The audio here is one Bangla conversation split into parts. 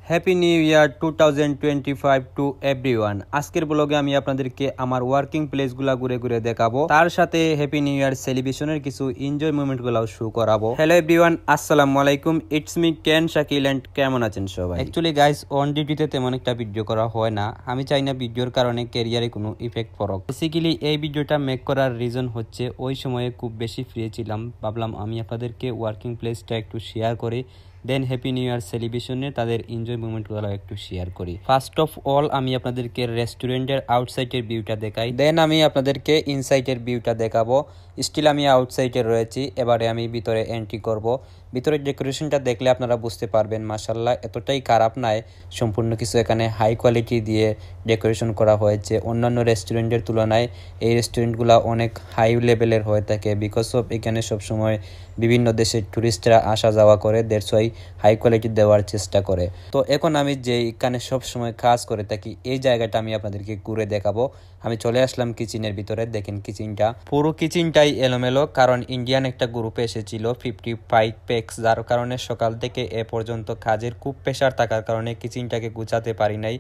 Happy new year 2025 to everyone. আজকের ব্লগে আমি আপনাদেরকে আমার ওয়ার্কিং প্লেসগুলো ঘুরে ঘুরে দেখাবো, তার সাথে হ্যাপি নিউ ইয়ার সেলিব্রেশনের কিছু এনজয় মোমেন্টগুলো শো করাবো। হ্যালো এভরিওয়ান, আসসালামু আলাইকুম, ইটস মি কেন শাকিল এন্ড কেমন আছেন সবাই? অ্যাকচুয়ালি গাইস, অন ডিউটিতে তেমন একটা ভিডিও করা হয় না। আমি চাই না ভিডিওর কারণে ক্যারিয়ারে কোনো ইফেক্ট পড়ুক। বেসিক্যালি এই ভিডিওটা মেক করার রিজন হচ্ছে ওই সময়ে খুব বেশি ফ্রি ছিলাম, ভাবলাম আমি আপনাদেরকে ওয়ার্কিং প্লেসটা একটু শেয়ার করি, দেন হ্যাপি নিউ ইয়ার সেলিব্রেশনে তাদের এনজয় মোমেন্টগুলো একটু শেয়ার করি। ফার্স্ট অফ অল আমি আপনাদেরকে রেস্টুরেন্টের আউটসাইডের ভিউটা দেখাই, দেন আমি আপনাদেরকে ইনসাইডের ভিউটা দেখাবো। স্টিল আমি আউটসাইডে রয়েছি, এবারে আমি ভিতরে এন্ট্রি করব। ভিতরের ডেকোরেশনটা দেখলে আপনারা বুঝতে পারবেন মাশাআল্লাহ এতটাই খারাপ নয়, সম্পূর্ণ কিছু এখানে হাই কোয়ালিটি দিয়ে ডেকোরেশন করা হয়েছে। অন্যান্য রেস্টুরেন্টের তুলনায় এই রেস্টুরেন্টগুলো অনেক হাই লেভেলের হয়ে থাকে, বিকজ অফ এখানে সবসময় বিভিন্ন দেশের টুরিস্টরা আসা যাওয়া করে, দ্যাটস ওয়াই হাই কোয়ালিটি দেওয়ার চেষ্টা করে। তো এখন আমি যে এখানে সবসময় কাজ করে থাকি এই জায়গাটা আমি আপনাদেরকে ঘুরে দেখাবো। আমি চলে আসলাম কিচেনের ভিতরে। দেখেন কিচেনটা, পুরো কিচেনটাই এলোমেলো, কারণ ইন্ডিয়ান একটা গ্রুপে এসেছিল 55 পেক্স, যার কারণে সকাল থেকে এ পর্যন্ত কাজের খুব প্রেশার থাকার কারণে কিচেনটাকে গুছাতে পারি নাই।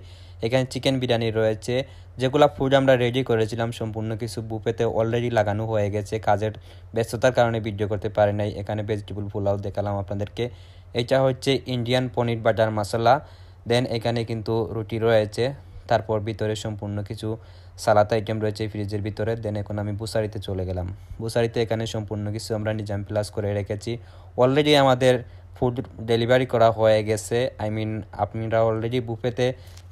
এখানে চিকেন বিরিয়ানি রয়েছে, যেগুলো ফুড আমরা রেডি করেছিলাম সম্পূর্ণ কিছু বুফেতে অলরেডি লাগানো হয়ে গেছে। কাজের ব্যস্ততার কারণে ভিডিও করতে পারি নাই। এখানে ভেজিটেবল পোলাও দেখালাম আপনাদেরকে। এটা হচ্ছে ইন্ডিয়ান পনির বাটার মশলা। দেন এখানে কিন্তু রুটি রয়েছে, তারপর ভিতরে সম্পূর্ণ কিছু সালাদ আইটেম রয়েছে ফ্রিজের ভিতরে। দেন এখন আমি বুসারিতে চলে গেলাম। বুসারিতে এখানে সম্পূর্ণ কিছু আমরা নিজাম প্লাস করে রেখেছি। অলরেডি আমাদের ফুড ডেলিভারি করা হয়ে গেছে, আই মিন আপনারা অলরেডি বুফেতে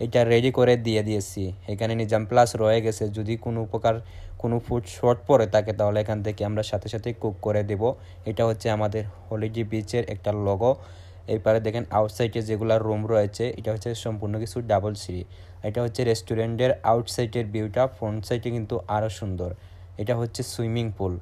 এটা রেডি করে দিয়ে দিয়েছি। এখানে নিজাম প্লাস রয়ে গেছে, যদি কোনো প্রকার কোনো ফুড শর্ট পড়ে থাকে তাহলে এখান থেকে আমরা সাথে সাথে কুক করে দেব। এটা হচ্ছে আমাদের হলিডে বিচের একটা লোগো। এইবারে দেখেন আউটসাইডে যেগুলো রুম রয়েছে, এটা হচ্ছে সম্পূর্ণ কিছু ডাবল সিঁড়ি। এটা হচ্ছে রেস্টুরেন্টের আউটসাইডের ভিউটা, ফ্রন্ট সাইডে কিন্তু আরও সুন্দর। এটা হচ্ছে সুইমিং পুল,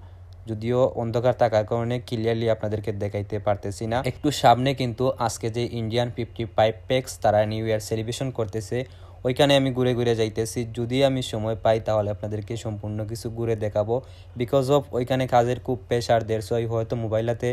যদিও অন্ধকার থাকার কারণে ক্লিয়ারলি আপনাদেরকে দেখাইতে পারতেছি না। একটু সামনে কিন্তু আজকে যে ইন্ডিয়ান 55 পেক্স তারা নিউ ইয়ার সেলিব্রেশন করতেছে, ওইখানে আমি ঘুরে ঘুরে যাইতেছি। যদি আমি সময় পাই তাহলে আপনাদেরকে সম্পূর্ণ কিছু ঘুরে দেখাবো, বিকজ অফ ওইখানে কাজের খুব প্রেশার, দেড়শোই হয়তো মোবাইলাতে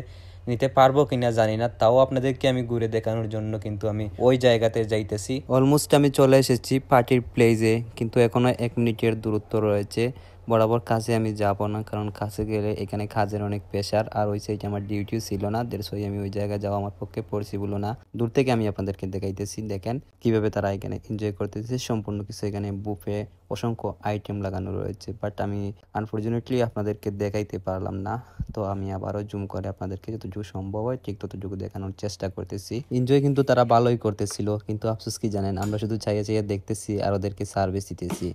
নিতে পারবো কিনা জানি না, তাও আপনাদেরকে আমি ঘুরে দেখানোর জন্য কিন্তু আমি ওই জায়গাতে যাইতেছি। অলমোস্ট আমি চলে এসেছি পার্টির প্লেসে, কিন্তু এখনো 1 মিনিটের দূরত্ব রয়েছে। বরাবর কাছে আমি যাব না, কারণ কাছে গেলে এখানে কাজের অনেক প্রেশার, আর ওই সাইডে আমার ডিউটিও ছিল না, দেড়শোই আমি ওই জায়গায় যাওয়া আমার পক্ষে পসিবল না। দূর থেকে আমি আপনাদেরকে দেখাইতেছি, দেখেন কিভাবে তারা এখানে এনজয় করতেছে। সম্পূর্ণ কিছু এখানে বুফে অসংখ্য আইটেম লাগানো রয়েছে, বাট আমি আনফর্চুনেটলি আপনাদেরকে দেখাইতে পারলাম না। তো আমি আবারও জুম করে আপনাদেরকে যতটুকু সম্ভব হয় ঠিক ততটুকু দেখানোর চেষ্টা করতেছি। এনজয় কিন্তু তারা ভালোই করতেছিল, কিন্তু আফসোস কি জানেন, আমরা শুধু চাইয়ে চাইয়ে দেখতেছি আর ওদেরকে সার্ভিস দিতেছি।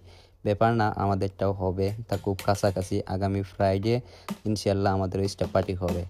ব্যাপার না, আমাদেরটাও হবে, তা খুব কাছাকাছি। আগামী ফ্রাইডে ইনশাল্লাহ আমাদের স্টাফ পার্টি হবে।